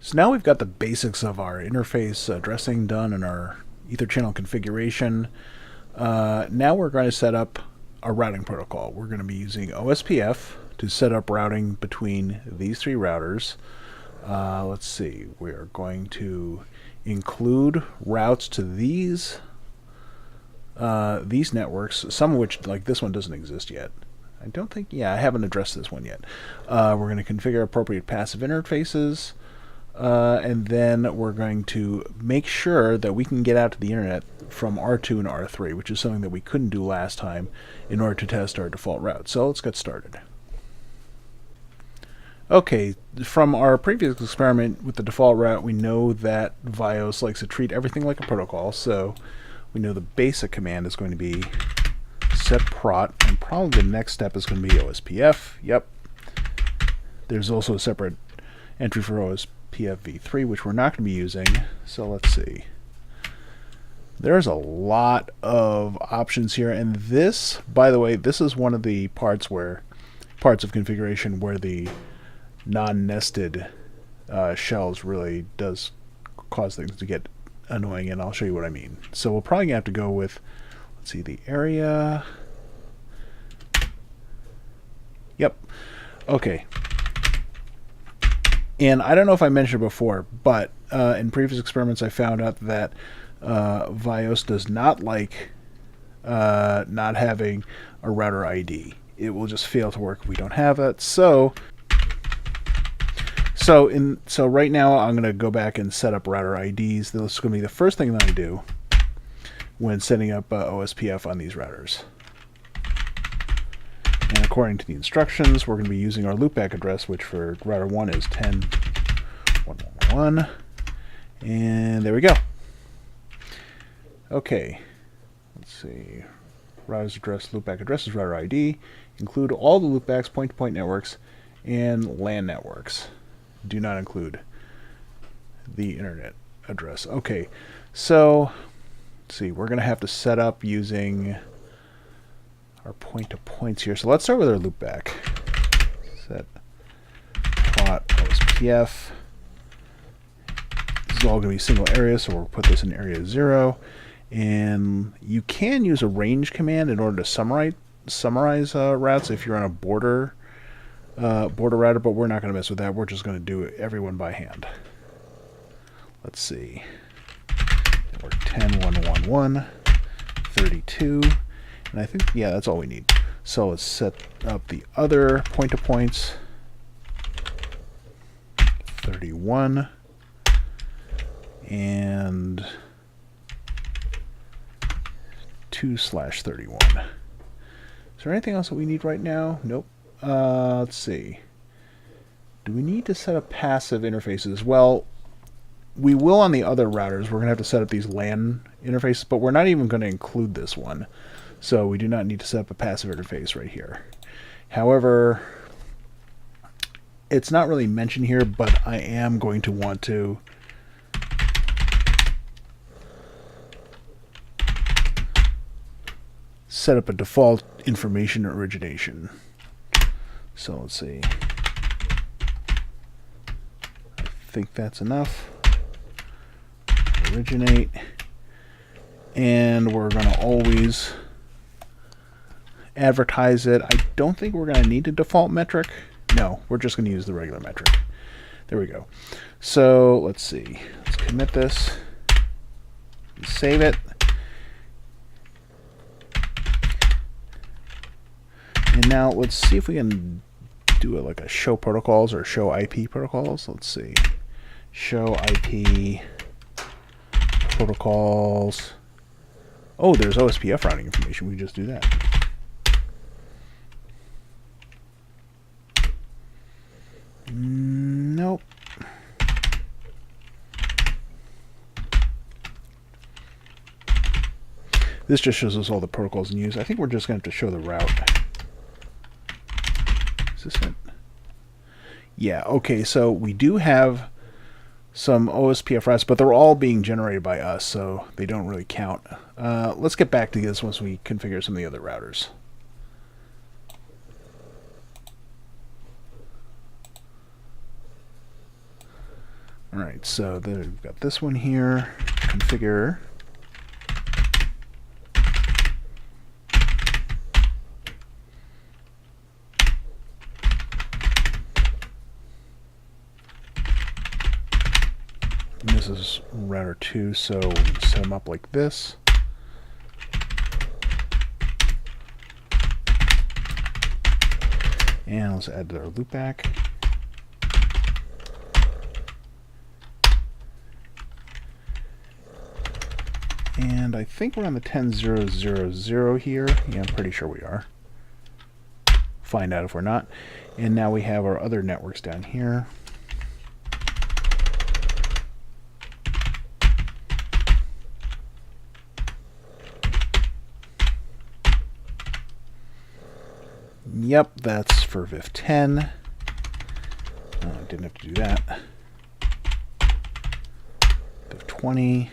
So now we've got the basics of our interface addressing done and our Ether channel configuration. Now we're going to set up a routing protocol. We're going to be using OSPF to set up routing between these three routers. Let's see, we are going to include routes to these networks, some of which, like this one, doesn't exist yet. I don't think, I haven't addressed this one yet. We're going to configure appropriate passive interfaces. And then we're going to make sure that we can get out to the internet from R2 and R3, which is something that we couldn't do last time in order to test our default route. So let's get started. Okay, from our previous experiment with the default route, we know that VyOS likes to treat everything like a protocol, so we know the basic command is going to be set prot, and probably the next step is going to be OSPF. Yep. There's also a separate entry for OSPF v3, which we're not going to be using. So let's see. There's a lot of options here, and this, by the way, this is one of the parts of configuration where the non-nested shells really does cause things to get annoying, and I'll show you what I mean. So we're probably gonna have to go with, let's see, the area. Yep. Okay. And I don't know if I mentioned it before, but in previous experiments I found out that VyOS does not like not having a router ID. It will just fail to work if we don't have it. So right now I'm going to go back and set up router IDs. This is going to be the first thing that I do when setting up OSPF on these routers. And according to the instructions, we're going to be using our loopback address, which for router 1 is 10.1.1.1. And there we go. Okay. Let's see. Router's address, loopback address is router ID. Include all the loopbacks, point-to-point networks, and LAN networks. Do not include the internet address. Okay. So, let's see. We're going to have to set up using our point-to-points here. So let's start with our loopback. Set plot OSPF. This is all going to be single area, so we'll put this in area 0. And you can use a range command in order to summarize routes if you're on a border router, but we're not going to mess with that. We're just going to do everyone by hand. Let's see. We're 10.1.1.1, 32. And I think, yeah, that's all we need. So let's set up the other point-to-points. 31. And 2/31. Is there anything else that we need right now? Nope. Let's see. Do we need to set up passive interfaces? Well, we will on the other routers. We're going to have to set up these LAN interfaces, but we're not even going to include this one. So we do not need to set up a passive interface right here. However, it's not really mentioned here, but I am going to want to set up a default information origination. So let's see. I think that's enough. Originate. And we're going to always advertise it. I don't think we're going to need a default metric. No, we're just going to use the regular metric. There we go. So let's see. Let's commit this. Save it. And now let's see if we can do it like a show protocols or show IP protocols. Let's see. Show IP protocols. Oh, there's OSPF routing information. We just do that. Nope. This just shows us all the protocols in use. I think we're just going to have to show the route. Is this it? Yeah, okay, so we do have some OSPF routes, but they're all being generated by us, so they don't really count. Let's get back to this once we configure some of the other routers. Alright, so we've got this one here, configure. And this is router 2, so we'll set them up like this. And let's add our loopback. And I think we're on the 10.0.0.0 here. Yeah, I'm pretty sure we are. Find out if we're not. And now we have our other networks down here. Yep, that's for VIF10. I didn't have to do that. VIF20.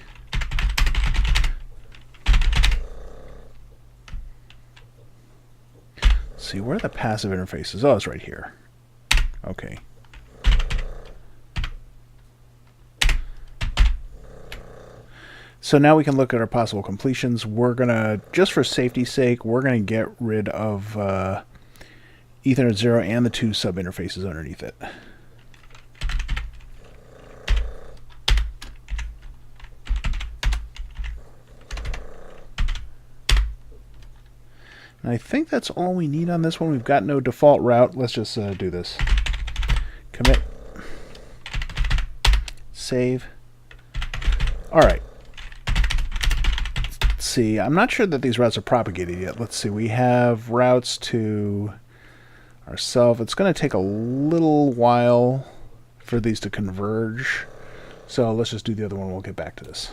See, where are the passive interfaces? Oh, it's right here. Okay. So now we can look at our possible completions. We're going to, just for safety's sake, we're going to get rid of Ethernet 0 and the 2 sub-interfaces underneath it. And I think that's all we need on this one. We've got no default route. Let's just do this. Commit. Save. All right. Let's see. I'm not sure that these routes are propagated yet. Let's see. We have routes to ourselves. It's going to take a little while for these to converge. So let's just do the other one. We'll get back to this.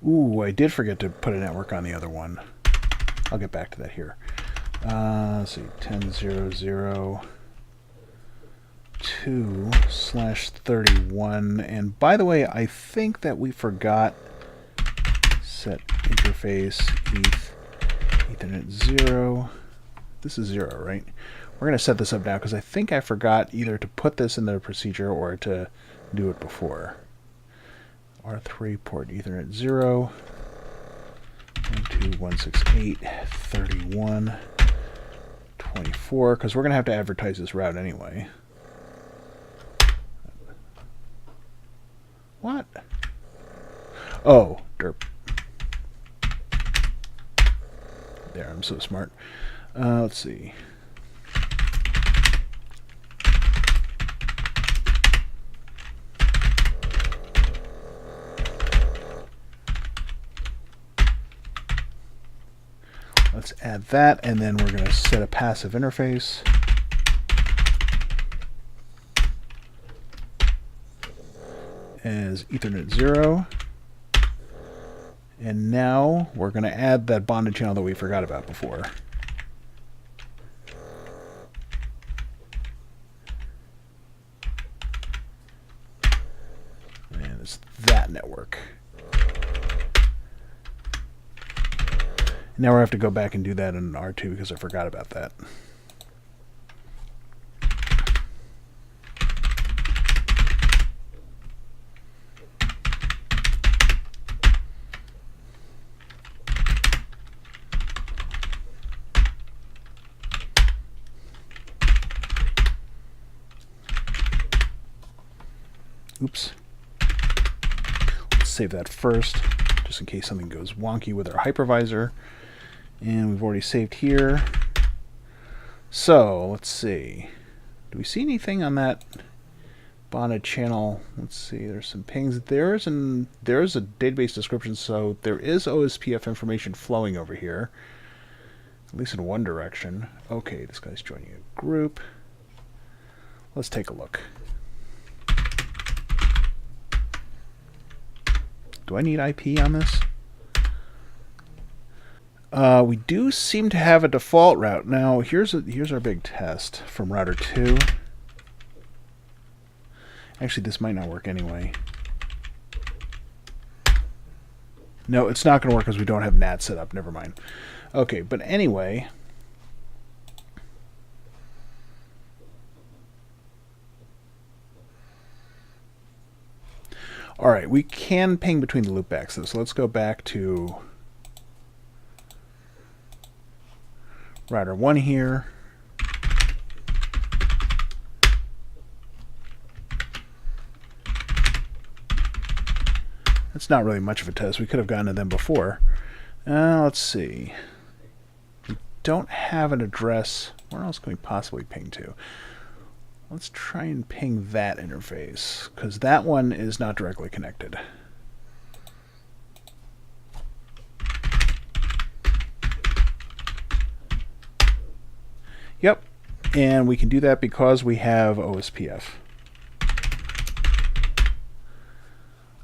Ooh, I did forget to put a network on the other one. I'll get back to that here. Let's see, 10.0.0.2/31. And by the way, I think that we forgot set interface Ethernet 0. This is 0, right? We're going to set this up now because I think I forgot either to put this in the procedure or to do it before. R3 port Ethernet 0, 192.168.31.24, because we're going to have to advertise this route anyway. What? Oh, derp. There, I'm so smart. Let's see. Let's add that, and then we're going to set a passive interface. As Ethernet 0. And now we're going to add that bonded channel that we forgot about before. And it's that network. Now we have to go back and do that in R2 because I forgot about that. Oops. Let's save that first, just in case something goes wonky with our hypervisor. And we've already saved here. So let's see. Do we see anything on that bonded channel? Let's see. There's some pings. There's a database description, so there is OSPF information flowing over here, at least in one direction. Okay, this guy's joining a group. Let's take a look. Do I need IP on this? We do seem to have a default route. Now, here's our big test from router 2. Actually, this might not work anyway. No, it's not going to work because we don't have NAT set up. Never mind. Okay, but anyway. All right, we can ping between the loopbacks, though. So let's go back to router 1 here. That's not really much of a test. We could have gotten to them before. Let's see. We don't have an address. Where else can we possibly ping to? Let's try and ping that interface, because that one is not directly connected. Yep, and we can do that because we have OSPF.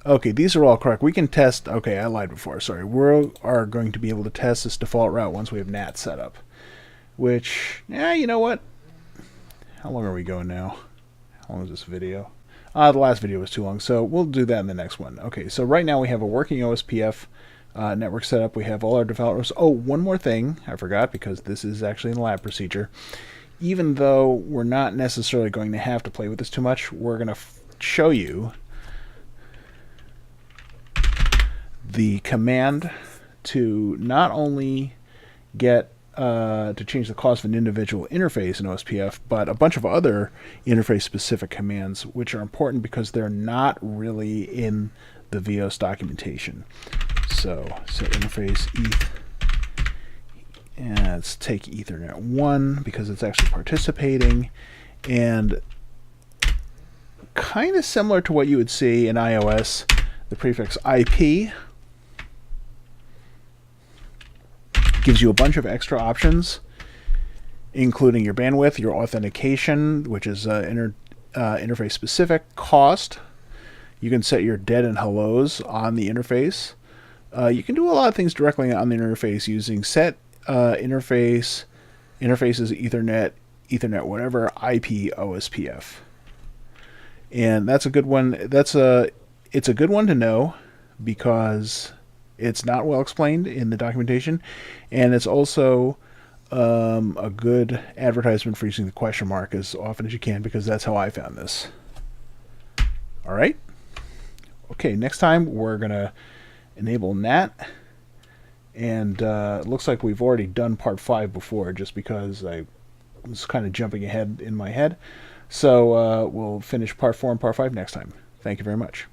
Okay, these are all correct. We can test... Okay, I lied before. Sorry. We are going to be able to test this default route once we have NAT set up. Which, yeah, you know what? How long are we going now? How long is this video? The last video was too long, so we'll do that in the next one. Okay, so right now we have a working OSPF network setup. We have all our developers. Oh, one more thing I forgot, because this is actually in lab procedure. Even though we're not necessarily going to have to play with this too much, we're going to show you the command to not only get to change the cost of an individual interface in OSPF, but a bunch of other interface-specific commands, which are important because they're not really in the VyOS documentation. So set interface eth, and let's take Ethernet 1 because it's actually participating, and kind of similar to what you would see in iOS, the prefix IP gives you a bunch of extra options, including your bandwidth, your authentication, which is interface specific, cost. You can set your dead and hellos on the interface. You can do a lot of things directly on the interface using set interfaces, Ethernet whatever, IP OSPF. And that's a good one. It's a good one to know because it's not well explained in the documentation, and it's also a good advertisement for using the question mark as often as you can, because that's how I found this. All right. Okay, next time we're going to enable NAT, and it looks like we've already done part 5 before, just because I was kind of jumping ahead in my head. So we'll finish part 4 and part 5 next time. Thank you very much.